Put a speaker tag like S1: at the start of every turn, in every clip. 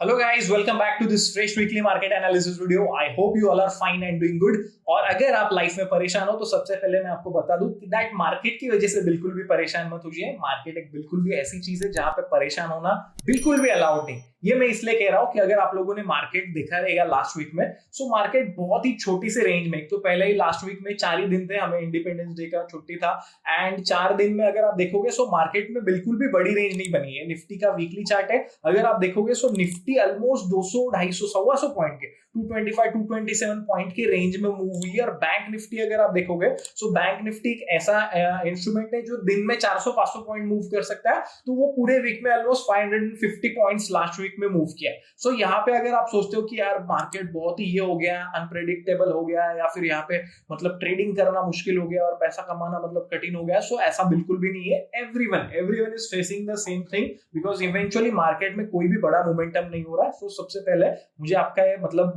S1: Hello guys, welcome back to this fresh weekly market analysis video. I hope you all are fine and doing good. और अगर आप life में परेशान हो तो सबसे पहले मैं आपको बता दूं कि दैट मार्केट की वजह से बिल्कुल भी परेशान मत होइए। मार्केट एक बिल्कुल भी ऐसी चीज है जहां पे परेशान होना बिल्कुल भी अलाउड नहीं। ये मैं इसलिए कह रहा हूं कि अगर आप लोगों ने मार्केट देखा रहेगा लास्ट वीक में, सो मार्केट बहुत ही छोटी से रेंज में, एक तो पहले ही लास्ट वीक में 4 ही दिन थे, हमें इंडिपेंडेंस डे का छुट्टी था एंड 4 दिन में अगर आप देखोगे सो मार्केट में बिल्कुल भी बड़ी रेंज नहीं बनी है। निफ्टी का वीकली चार्ट है, अगर आप देखोगे सो निफ्टी ऑलमोस्ट 200 250 125 पॉइंट के 225 227 पॉइंट के रेंज में मूव हुई है। और बैंक निफ्टी अगर आप देखोगे सो बैंक निफ्टी एक ऐसा इंस्ट्रूमेंट है जो दिन में 400-500 पॉइंट मूव कर सकता है, तो वो पूरे वीक में ऑलमोस्ट 550 पॉइंट्स लास्ट वीक में मूव किया है। सो यहाँ पे अगर आप सोचते हो कि यार मार्केट बहुत ही ये हो गया, अनप्रेडिक्टेबल हो गया, या फिर यहाँ पे मतलब ट्रेडिंग करना मुश्किल हो गया और पैसा कमाना मतलब कठिन हो गया, सो ऐसा बिल्कुल भी नहीं है। Everyone is facing the same thing because eventually market में कोई भी बड़ा मोमेंटम नहीं हो रहा है। सो सबसे पहले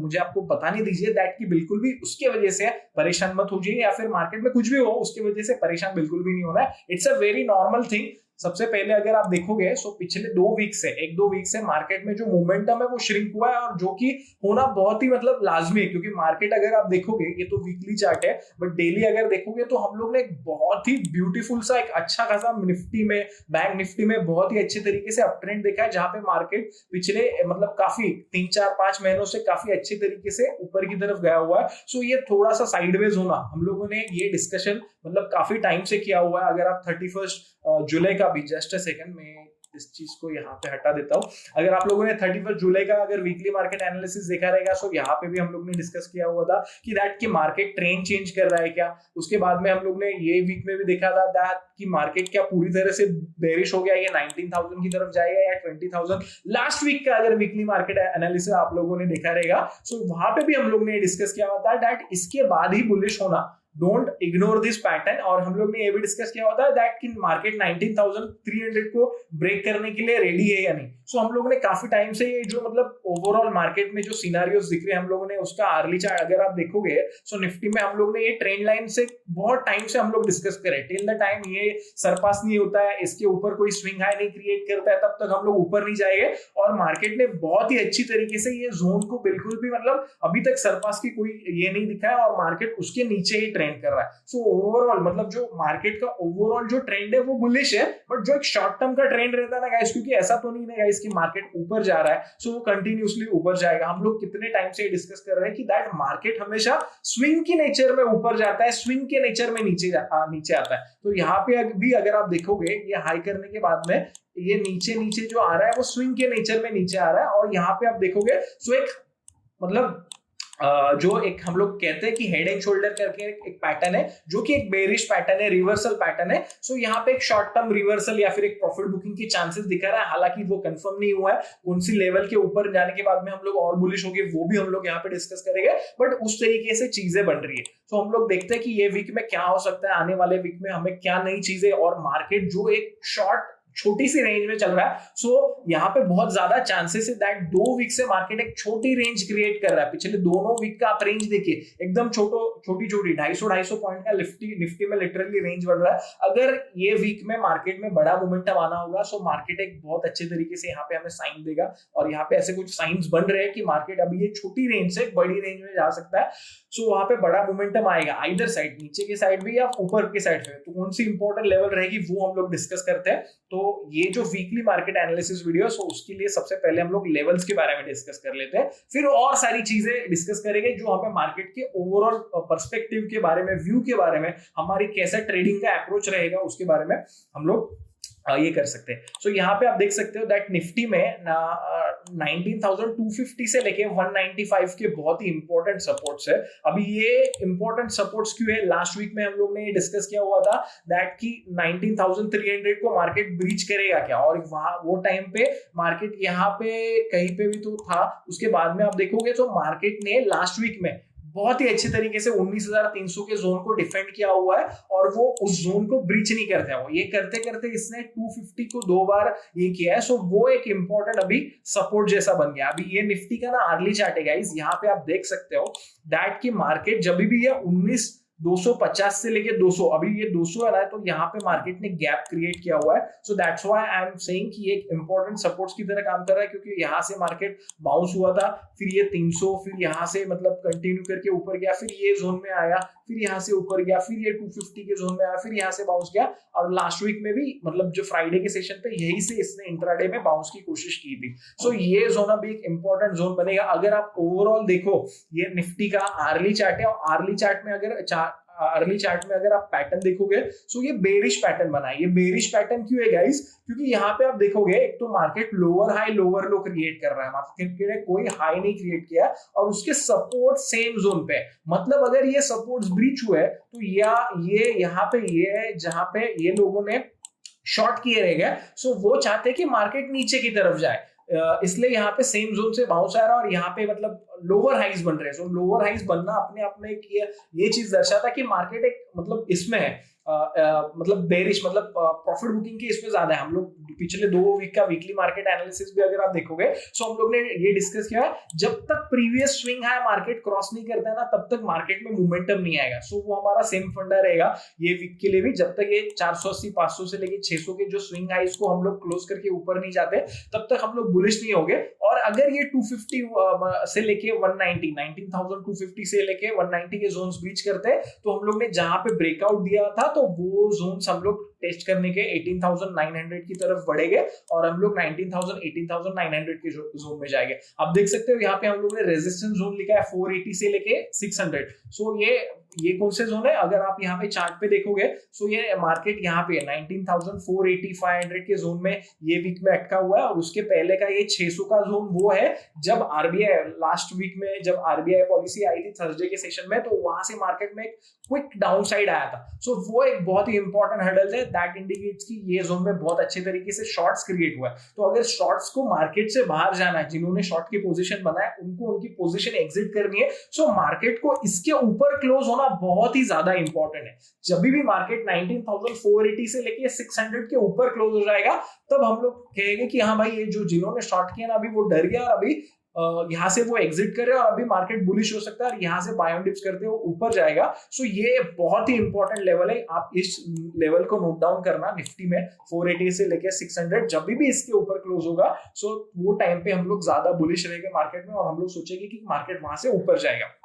S1: मुझे आपको बताने दीजिए दैट कि बिल्कुल भी उसके वजह से परेशान मत हो जाइए, या फिर मार्केट में कुछ भी हो उसकी वजह से परेशान बिल्कुल भी नहीं होना है। It's a very normal thing. सबसे पहले अगर आप देखोगे सो पिछले 2 वीक से मार्केट में जो मोमेंटम है वो श्रिंक हुआ है, और जो कि होना बहुत ही मतलब लाजमी है, क्योंकि मार्केट अगर आप देखोगे, ये तो वीकली चार्ट है बट डेली अगर देखोगे तो हम लोग ने एक बहुत ही ब्यूटीफुल सा एक अच्छा खासा निफ्टी में, बैंक निफ्टी में बहुत ही अच्छे तरीके से अप ट्रेंड देखा है, जहां पे मार्केट पिछले मतलब काफी 3-4-5 महीनों से काफी अच्छे तरीके से ऊपर की तरफ गया हुआ है। सो ये थोड़ा सा साइडवेज होना हम लोगों ने ये डिस्कशन मतलब काफी टाइम से किया हुआ है। अगर आप 31 जुलाई का भी, जस्ट अ सेकंड में इस चीज को यहाँ पे हटा देता हूँ, अगर आप लोगों ने 31 जुलाई का अगर वीकली मार्केट एनालिसिस देखा रहेगा सो यहाँ पे भी हम लोग ने डिस्कस किया हुआ था कि दैट की मार्केट ट्रेंड चेंज कर रहा है क्या। उसके बाद में हम लोग ने ये वीक में भी देखा था दैट कि मार्केट क्या पूरी तरह से बेरिश हो गया, ये 19,000 की तरफ जाएगा या 20,000। लास्ट वीक का अगर वीकली मार्केट एनालिसिस आप लोगों ने देखा रहेगा सो वहां पे भी हम लोग ने डिस्कस किया हुआ था दैट इसके बाद ही बुलिश होना, डोंट इग्नोर दिस पैटर्न। और हम लोग ने ये भी डिस्कस किया होता है दैट कि मार्केट 19,300 को ब्रेक करने के लिए रेडी है या नहीं। सो हम लोगों ने काफी टाइम से ये जो मतलब ओवरऑल मार्केट में जो सिनेरियोस दिख रहे हैं हम लोगों ने उसका अर्ली चार्ट अगर आप देखोगे सो निफ्टी में हम लोग ने ये ट्रेंड लाइन से बहुत टाइम से हम लोग डिस्कस करे, टिल द टाइम ये सरपास नहीं होता है, इसके ऊपर कोई स्विंग हाई नहीं क्रिएट करता है, तब तक हम लोग ऊपर नहीं जाएंगे। और मार्केट ने बहुत ही अच्छी तरीके से ये जोन को बिल्कुल भी मतलब अभी तक सरपास की कोई ये नहीं दिखा है, और मार्केट उसके नीचे ही ट्रेंड कर रहा है। सो ओवरऑल मतलब जो मार्केट का ओवरऑल जो ट्रेंड है वो बुलिश है, बट जो एक शॉर्ट टर्म का ट्रेंड रहता है ना गाइस, क्योंकि ऐसा तो नहीं है गाइस कि मार्केट ऊपर जा रहा है सो वो कंटिन्यूअसली ऊपर जाएगा। हम लोग कितने टाइम से डिस्कस कर रहे हैं कि दैट मार्केट हमेशा स्विंग की नेचर में ऊपर जाता है, स्विंग के नेचर में नीचे आता है। तो यहाँ पे भी अगर आप देखोगे ये हाई करने के बाद में ये नीचे जो आ रहा है वो स्विंग के नेचर में नीचे आ रहा है। और यहाँ पे आप देखोगे सो एक मतलब जो एक हम लोग कहते हैं कि हेड एंड शोल्डर करके एक पैटर्न है जो कि एक बेरिश पैटर्न है, रिवर्सल पैटर्न है। सो यहाँ पे एक शॉर्ट टर्म रिवर्सल या फिर एक प्रॉफिट बुकिंग की चांसेस दिखा रहा है, हालांकि वो कंफर्म नहीं हुआ है। कौन सी लेवल के ऊपर जाने के बाद में हम लोग और बुलिश होंगे वो भी हम लोग यहाँ पे डिस्कस करेंगे, बट उस तरीके से चीजें बन रही है। तो हम लोग देखते हैं कि ये वीक में क्या हो सकता है, आने वाले वीक में हमें क्या नई चीजें, और मार्केट जो एक छोटी सी रेंज में चल रहा है। सो यहाँ पे बहुत ज्यादा चांसेस है दैट 2 वीक से मार्केट एक छोटी रेंज क्रिएट कर रहा है। पिछले दोनों वीक का आप रेंज देखिए, एकदम छोटी 250 पॉइंट का निफ्टी में लिटरली रेंज बढ़ रहा है। अगर ये वीक में मार्केट में बड़ा मोमेंटम आना होगा सो मार्केट एक बहुत अच्छे तरीके से यहाँ पे हमें साइन देगा, और यहाँ पे ऐसे कुछ साइंस बन रहे हैं कि मार्केट अभी ये छोटी रेंज से बड़ी रेंज में जा सकता है। सो वहां पे बड़ा मोमेंटम आएगा आइदर साइड, नीचे की साइड भी या ऊपर की साइड पे। तो कौन सी इंपॉर्टेंट लेवल रहेगी वो हम लोग डिस्कस करते हैं। तो ये जो वीकली मार्केट एनालिसिस वीडियो है सो उसके लिए सबसे पहले हम लोग लेवल्स के बारे में डिस्कस कर लेते हैं, फिर और सारी चीजें डिस्कस करेंगे जो हमें मार्केट के ओवरऑल पर्सपेक्टिव के बारे में, व्यू के बारे में, हमारी कैसा ट्रेडिंग का अप्रोच रहेगा उसके बारे में हम लोग ये कर सकते हैं। सो यहाँ पे आप देख सकते हो दैट निफ्टी में 19,250 से लेके 195 के बहुत ही इंपॉर्टेंट सपोर्ट्स है। अभी ये इंपॉर्टेंट सपोर्ट्स क्यों है, लास्ट वीक में हम लोग ने डिस्कस किया हुआ था दैट कि 19,300 को मार्केट ब्रीच करेगा क्या, और वहां वो टाइम पे मार्केट यहाँ पे कहीं पे भी तो था। उसके बाद में आप देखोगे तो मार्केट ने लास्ट वीक में बहुत ही अच्छे तरीके से 19,300 के जोन को डिफेंड किया हुआ है, और वो उस जोन को ब्रीच नहीं करते हैं। वो ये करते करते इसने 250 को 2 बार ये किया है। सो वो एक इंपॉर्टेंट अभी सपोर्ट जैसा बन गया। अभी ये निफ्टी का ना अर्ली चार्ट है गाइस, यहाँ पे आप देख सकते हो दैट की मार्केट जब भी ये 250 से लेके 200, अभी ये 200 है ना, तो यहाँ पे मार्केट ने गैप क्रिएट किया हुआ है। So that's why I am saying कि ये एक इंपॉर्टेंट सपोर्ट्स की तरह काम कर रहा है, क्योंकि यहाँ से मार्केट बाउंस हुआ था, फिर ये 300, फिर यहाँ से मतलब कंटिन्यू करके ऊपर गया, फिर ये जोन में आया, फिर यहाँ से ऊपर गया, फिर ये 250 के जोन में आया, फिर यहाँ से बाउंस गया, और लास्ट वीक में भी मतलब जो फ्राइडे के सेशन पे यही से इसने इंट्राडे में बाउंस की कोशिश की थी। सो ये जोन अभी एक इंपॉर्टेंट जोन बनेगा। अगर आप ओवरऑल देखो, ये निफ्टी का आर्ली चार्ट है, और आर्ली चार्ट में अगर आप पैटर्न देखोगे, सो ये बेरिश पैटर्न बना है। ये बेरिश पैटर्न क्यों है गाइस? क्योंकि यहाँ पे आप देखोगे, एक तो मार्केट लोअर हाई लोअर लो क्रिएट कर रहा है, मार्केट ने कोई हाई नहीं क्रिएट किया, और उसके सपोर्ट सेम जोन पे है। मतलब अगर ये सपोर्ट्स ब्रीच हुए तो ये यहाँ पे ये है जहां पे ये लोगों ने शॉर्ट किए रह गए, सो वो चाहते कि मार्केट नीचे की तरफ जाए, इसलिए यहाँ पे सेम जोन से बाउंस आ रहा है, और यहाँ पे मतलब लोअर हाइज बन रहे हैं। सो लोअर हाइज बनना अपने आप में ये चीज दर्शाता है कि मार्केट एक मतलब इसमें है, मतलब बेरिश, मतलब प्रॉफिट बुकिंग की इसमें ज्यादा है। हम लोग पिछले 2 वीक का वीकली मार्केट एनालिसिस भी अगर आप देखोगे, सो हम लोग ने ये डिस्कस किया है, जब तक previous swing high market cross नहीं करता है ना, तब तक मार्केट में मोमेंटम नहीं आएगा। सो वो हमारा सेम फंडा रहेगा ये वीक के लिए भी, जब तक ये 480 500 से लेके 600 के जो स्विंग हाइज को हम लोग क्लोज करके ऊपर नहीं जाते, तब तक हम लोग बुलिश नहीं होंगे। और अगर ये 250 से लेके 190 19,250 से लेके 190 के जोन्स ब्रीच करते हैं, तो हम लोग ने जहां पे ब्रेकआउट दिया था, तो वो जोन्स हम लोग टेस्ट करने के 18,900 की तरफ बढ़ेंगे, और हम लोग 19,000 18,900 के जोन में जाएंगे। आप देख सकते हो यहाँ पे हम लोग ने रेजिस्टेंस जोन लिखा है 480 से लेके 600। सो ये कौन से जोन है? अगर आप यहाँ पे चार्ट पे देखोगे, सो ये मार्केट यहाँ पे 19,480 500 के जोन में ये वीक में अटका हुआ है, और उसके पहले का ये 600 का जोन वो है जब आरबीआई लास्ट वीक में जब आरबीआई पॉलिसी आई थी थर्सडे के सेशन में, तो वहां से मार्केट में क्विक डाउन साइड आया था। सो वो एक बहुत ही इंपॉर्टेंट हर्डल है, दैट इंडिकेट्स कि ये जोन में बहुत अच्छे तरीके से शॉर्ट्स क्रिएट हुआ है। तो अगर शॉर्ट्स को मार्केट से बाहर जाना है, जिन्होंने शॉर्ट की पोजीशन बनाया उनको उनकी पोजीशन एग्जिट करनी है, सो मार्केट को इसके ऊपर क्लोज होना बहुत ही ज्यादा इंपॉर्टेंट है। जब भी मार्केट 19,480 से लेके 600 के ऊपर क्लोज हो जाएगा, तब हम लोग कहेंगे कि हाँ भाई, ये जो जिन्होंने शॉर्ट किया ना, अभी वो डर गया, और अभी यहाँ से वो एग्जिट करे, और अभी मार्केट बुलिश हो सकता है, और यहाँ से बाय ऑन डिप्स करते हुए ऊपर जाएगा। सो ये बहुत ही इंपॉर्टेंट लेवल है, आप इस लेवल को नोट डाउन करना। निफ्टी में 480 से लेके 600 जब भी इसके ऊपर क्लोज होगा, सो वो टाइम पे हम लोग ज्यादा बुलिश रहेंगे मार्केट में, और हम लोग सोचेंगे कि मार्केट वहां से ऊपर जाएगा।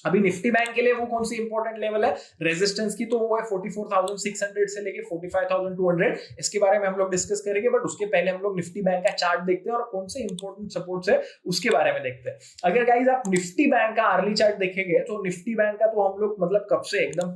S1: अभी निफ्टी बैंक के लिए वो कौन सी इंपॉर्टेंट लेवल है रेजिस्टेंस की, तो वो है 44,600 से लेके 45,200। इसके बारे में हम लोग डिस्कस करेंगे, बट उसके पहले हम लोग निफ्टी बैंक का चार्ट देखते हैं और कौन से इंपॉर्टेंट सपोर्ट्स है उसके बारे में देखते हैं। अगर गाइस आप निफ्टी बैंक का अर्ली चार्ट देखेंगे, तो निफ्टी बैंक का तो हम लोग मतलब कब से एकदम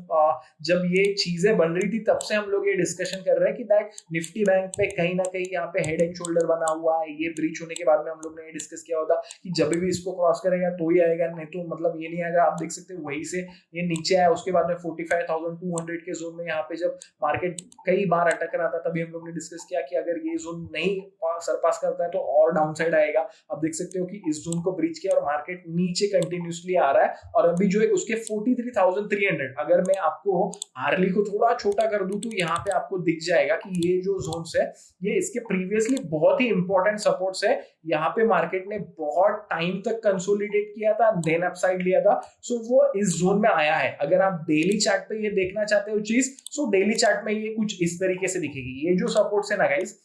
S1: जब ये चीजें बन रही थी, तब से हम लोग ये डिस्कशन कर रहे हैं कि दैट निफ्टी बैंक पे कहीं ना कहीं यहाँ पे हेड एंड शोल्डर बना हुआ है। ये ब्रीच होने के बाद में हम लोग ने ये डिस्कस किया होता कि जब भी इसको क्रॉस करेगा तो ही आएगा, नहीं तो मतलब ये नहीं आएगा। आप देख सकते हैं वही से ये नीचे आया, उसके बाद में 45,200 के जोन में यहाँ पे जब मार्केट कई बार अटक रहा था, तभी हम लोग ने डिस्कस किया कि अगर ये जोन नहीं सरपास करता है तो और डाउन साइड आएगा। आप देख सकते हो कि इस जोन को ब्रीच किया और मार्केट नीचे कंटिन्यूसली आ रहा है, और अभी जो है उसके 43,300, अगर मैं आपको आर्ली को थोड़ा छोटा कर दूं तो यहाँ पे आपको दिख जाएगा कि ये जो जोन्स है ये इसके प्रीवियसली बहुत ही इंपॉर्टेंट सपोर्ट्स है। यहाँ पे मार्केट ने बहुत टाइम तक कंसोलिडेट किया था, देन अपसाइड लिया था, सो वो इस जोन में आया है। अगर आप डेली चार्ट पे ये देखना चाहते हो चीज, सो डेली चार्ट में ये कुछ इस तरीके से दिखेगी। ये जो सपोर्ट्स है ना गाइस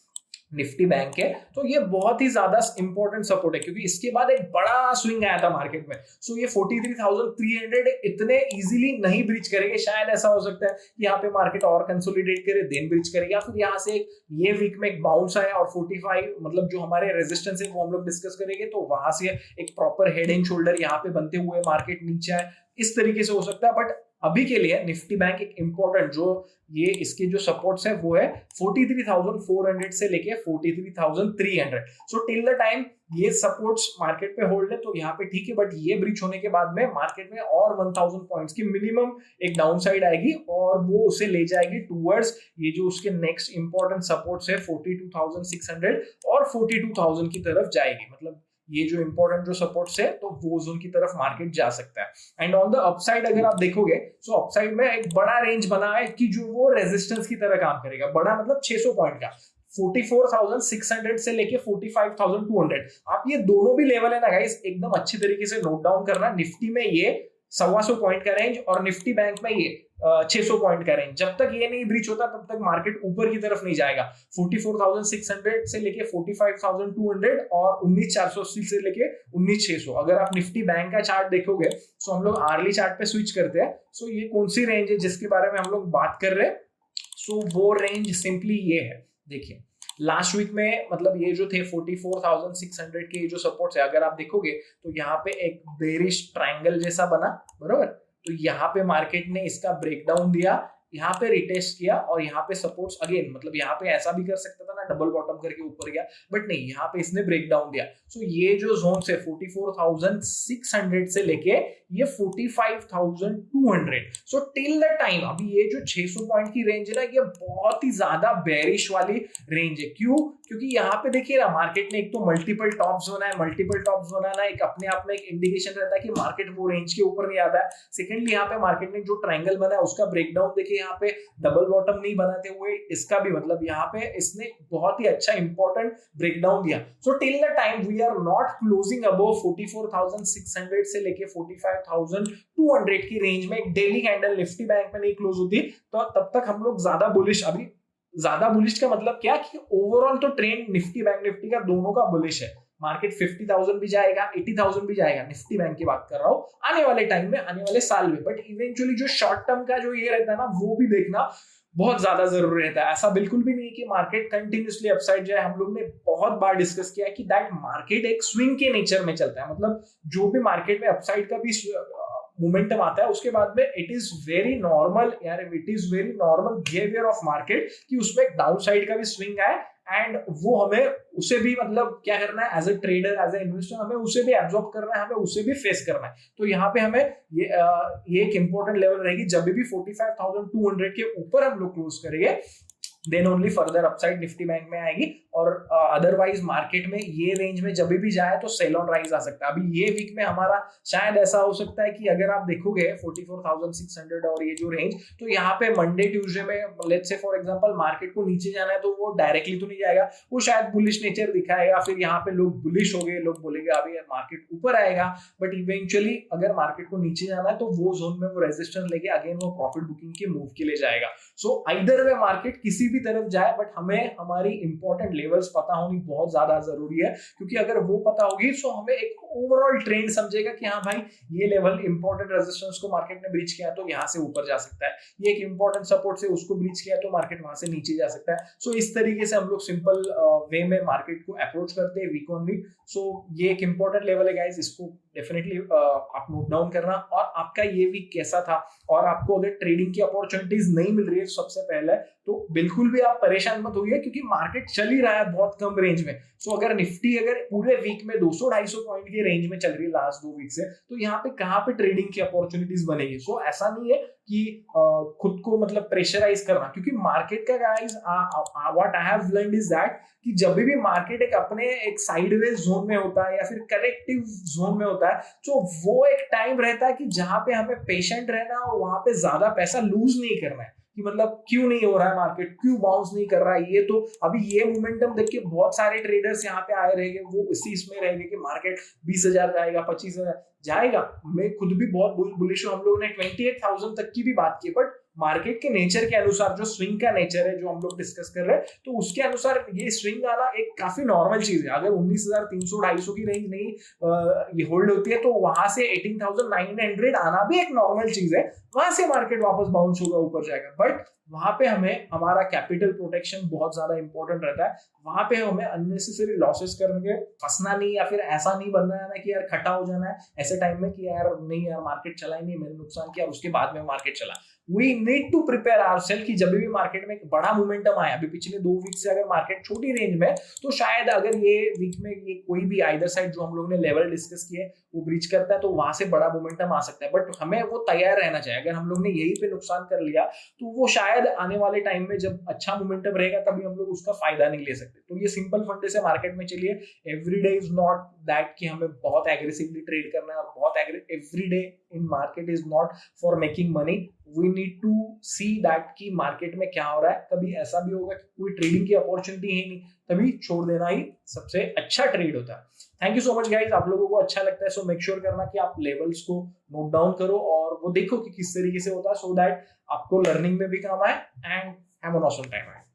S1: निफ्टी बैंक है, तो ये बहुत ही ज्यादा इंपॉर्टेंट सपोर्ट है, क्योंकि इसके बाद एक बड़ा स्विंग आया था मार्केट में। सो ये 43,300 इतने इजीली नहीं ब्रीच करेंगे। शायद ऐसा हो सकता है कि यहाँ पे मार्केट और कंसोलिडेट करे, देन ब्रीच करेगा, या फिर यहाँ से ये वीक में एक बाउंस आया और 45 मतलब जो हमारे रेजिस्टेंस है वो हम लोग डिस्कस करेंगे, तो वहां से एक प्रॉपर हेड एंड शोल्डर यहाँ पे बनते हुए मार्केट नीचे आए, इस तरीके से हो सकता है। बट अभी के लिए निफ्टी बैंक एक इंपॉर्टेंट जो ये इसके जो सपोर्ट्स है वो है 43,400 से लेके 43,300। सो टिल द टाइम ये सपोर्ट्स मार्केट पे होल्ड है तो यहाँ पे ठीक है, बट ये ब्रीच होने के बाद में मार्केट में और 1,000 पॉइंट्स की मिनिमम एक डाउन साइड आएगी, और वो उसे ले जाएगी टूवर्ड्स ये जो उसके नेक्स्ट इंपॉर्टेंट सपोर्ट्स है 42,600 और 42,000 की तरफ जाएगी। मतलब ये जो इंपॉर्टेंट जो सपोर्ट्स है तो वो जोन की तरफ मार्केट जा सकता है। एंड ऑन द अपसाइड अगर आप देखोगे, सो अपसाइड में एक बड़ा रेंज बना है कि जो वो रेजिस्टेंस की तरह काम करेगा। बड़ा मतलब 600 पॉइंट का, 44,600 से लेके 45,200। आप ये दोनों भी लेवल है ना गाइस, एकदम अच्छी तरीके से नोट डाउन करना। निफ्टी में ये 125 पॉइंट का रेंज, और निफ्टी बैंक में ये 600 पॉइंट का रेंज। जब तक ये नहीं ब्रीच होता तब तक मार्केट ऊपर की तरफ नहीं जाएगा। 44,600 से लेके 45,200 और 19,480 से लेके 19,600। अगर आप निफ्टी बैंक का चार्ट देखोगे, सो हम लोग आर्ली चार्ट पे स्विच करते हैं। सो ये कौन सी रेंज है जिसके बारे में हम लोग बात कर रहे हैं? सो वो रेंज सिंपली ये है। देखिए लास्ट वीक में मतलब ये जो थे 44,600 के ये जो सपोर्ट्स है, अगर आप देखोगे तो यहाँ पे एक बेरिश ट्रायंगल जैसा बना, बरोबर। तो यहाँ पे मार्केट ने इसका ब्रेकडाउन दिया, यहाँ पे रिटेस्ट किया, और यहाँ पे सपोर्ट्स अगेन, मतलब यहाँ पे ऐसा भी कर सकता था ना, डबल बॉटम करके ऊपर गया, बट नहीं, यहाँ पे इसने ब्रेकडाउन दिया। सो ये जो जोन है 44,600 से लेके ये 45,200, सो टिल द टाइम अभी ये जो 600 पॉइंट की रेंज है ना, ये बहुत ही ज्यादा बेरिश वाली रेंज है। क्यों? क्योंकि यहाँ पे देखिए ना, मार्केट ने एक तो मल्टीपल टॉप्स बना है, मल्टीपल टॉप्स बनाना एक अपने आप में एक इंडिकेशन रहता है कि मार्केट वो रेंज के ऊपर नहीं आता है। सेकेंडली यहाँ पे मार्केट ने जो ट्रायंगल बना है उसका ब्रेकडाउन देखिए, यहाँ पे डबल बॉटम नहीं बनाते हुए इसका भी, मतलब यहाँ पे इसने बहुत ही अच्छा इंपॉर्टेंट ब्रेकडाउन दिया। So till the time we are not closing above 44,600 से लेके 45,200 की रेंज में एक डेली कैंडल निफ्टी बैंक में नहीं क्लोज होती, तो तब तक हम लोग ज्यादा बुलिश। अभी ज्यादा बुलिश का मतलब क्या कि ओवरऑल तो ट्रेंड निफ्टी बैंक निफ्टी का दोनों का बुलिश है। मार्केट 50,000 भी जाएगा, 80,000 भी जाएगा, निफ्टी बैंक की बात कर रहा हूं आने वाले टाइम में, आने वाले साल में। बट इवेंचुअली जो शॉर्ट टर्म का जो ये रहता है ना, वो भी देखना बहुत ज्यादा जरूरी रहता है। ऐसा बिल्कुल भी नहीं कि मार्केट कंटिन्यूसली अपसाइड जाए। हम लोग ने बहुत बार डिस्कस किया है कि दैट मार्केट एक स्विंग के नेचर में चलता है, मतलब जो भी मार्केट में अपसाइड का भी मोमेंटम आता है उसके बाद में इट इज वेरी नॉर्मल यार, it is very normal behaviour of market कि उसमें एक डाउन साइड का भी स्विंग आए, एंड वो हमें उसे भी मतलब क्या करना है as a trader, as a investor, हमें उसे भी एब्जॉर्ब करना है, हमें उसे भी फेस करना है। तो यहाँ पे हमें ये एक इंपॉर्टेंट लेवल रहेगी, जब भी 45,200 के ऊपर हम लोग क्लोज करेंगे then only further upside Nifty bank में आएगी, और अदरवाइज मार्केट में ये रेंज में जब भी जाए तो सेल ऑन राइज आ सकता है। अभी ये वीक में हमारा शायद ऐसा हो सकता है कि अगर आप देखोगे 44,600 और ये जो रेंज, तो यहाँ पे मंडे ट्यूसडे में let's say for example market को नीचे जाना है तो वो डायरेक्टली तो नहीं जाएगा, वो शायद बुलिश नेचर दिखाएगा, फिर यहाँ पे लोग बुलिश हो गए, लोग बोलेंगे अभी मार्केट ऊपर आएगा, बट इवेंचुअली अगर मार्केट को नीचे जाना है तो वो जोन में वो रेजिस्टेंस लेके अगेन वो प्रॉफिट बुकिंग के मूव के लिए जाएगा। सो आइदर वे मार्केट किसी भी तरफ जाए, बट हमें हमारी इंपॉर्टेंट लेवल्स पता होनी बहुत ज्यादा जरूरी है, क्योंकि अगर वो पता होगी तो हमें एक ओवरऑल ट्रेंड समझेगा कि हाँ भाई ये लेवल इंपॉर्टेंट रेजिस्टेंस को मार्केट ने ब्रीच किया तो यहाँ से ऊपर जा सकता है, ये एक इंपॉर्टेंट सपोर्ट से उसको ब्रीच किया तो मार्केट वहां से नीचे जा सकता है। सो इस तरीके से हम लोग सिंपल वे में मार्केट को अप्रोच करते हैं वीक ऑन वीक। सो ये एक इंपॉर्टेंट लेवल है गाइस, इसको डेफिनेटली आप नोट डाउन करना। और आपका ये वीक कैसा था, और आपको अगर ट्रेडिंग की अपॉर्चुनिटीज नहीं मिल रही है सबसे पहले तो बिल्कुल भी आप परेशान मत होइए, क्योंकि मार्केट चल ही रहा है बहुत कम रेंज में। सो अगर निफ्टी अगर पूरे वीक में 200-250 पॉइंट की रेंज में चल रही है लास्ट 2 वीक से, तो यहाँ पे कहाँ पे ट्रेडिंग की अपॉर्चुनिटीज बनेगी। सो ऐसा नहीं है कि खुद को मतलब प्रेशराइज करना, क्योंकि मार्केट का guys what I have learned is that कि जब भी मार्केट एक अपने एक साइडवेज जोन में होता है या फिर करेक्टिव जोन में होता है, तो वो एक टाइम रहता है कि जहां पे हमें पेशेंट रहना और वहां पे ज्यादा पैसा लूज नहीं करना है कि मतलब क्यों नहीं हो रहा है मार्केट, क्यों बाउंस नहीं कर रहा है। ये तो अभी ये मोमेंटम देख के बहुत सारे ट्रेडर्स यहाँ पे आए रहेंगे, वो इसी इसमें रहेंगे कि मार्केट 20,000 जाएगा, 25,000 जाएगा। मैं खुद भी बहुत बुलिश हूँ, हम लोगों ने 28,000 तक की भी बात की, बट मार्केट के नेचर के अनुसार, जो स्विंग का नेचर है जो हम लोग डिस्कस कर रहे हैं, तो उसके अनुसार ये स्विंग आना एक काफी नॉर्मल चीज है। अगर 19,300-250 की रेंज नहीं ये होल्ड होती है तो वहां से 18,900 आना भी एक नॉर्मल चीज है, वहां से मार्केट वापस बाउंस होगा, ऊपर जाएगा। बट वहां पे हमें हमारा कैपिटल प्रोटेक्शन बहुत ज्यादा इंपॉर्टेंट रहता है। वहां पे हमें अननेसेसरी लॉसेस करके फंसना नहीं, या फिर ऐसा नहीं बनना है ना कि यार खटा हो जाना है ऐसे टाइम में कि यार नहीं यार मार्केट चला ही नहीं, मैंने नुकसान किया उसके बाद में मार्केट चला। We need to prepare ourself कि जब भी मार्केट में एक बड़ा मोमेंटम आया, अभी पिछले 2 वीक से अगर मार्केट छोटी रेंज में, तो शायद अगर ये वीक में ये कोई भी आइदर साइड जो हम लोग ने लेवल डिस्कस किए वो ब्रीच करता है तो वहां से बड़ा मोमेंटम आ सकता है। बट हमें वो तैयार रहना चाहिए। अगर हम लोग ने यही पे नुकसान कर लिया तो वो शायद आने वाले टाइम में जब अच्छा मोमेंटम रहेगा तभी हम लोग उसका फायदा नहीं ले सकते। तो ये सिंपल फंडे से मार्केट में चलिए। एवरीडे इज नॉट दैट कि हमें बहुत एग्रेसिवली ट्रेड करना है, और बहुत everyday in market is not for making money. We need to see that कि मार्केट में क्या हो रहा है। कभी ऐसा भी होगा कि कोई ट्रेडिंग की अपॉर्चुनिटी है नहीं, तभी छोड़ देना ही सबसे अच्छा ट्रेड होता है। Thank you so much guys, आप लोगों को अच्छा लगता है सो मेक श्योर करना कि आप लेवल्स को नोट डाउन करो और वो देखो कि किस तरीके से होता है, सो दैट आपको लर्निंग में भी काम आए and have an awesome time.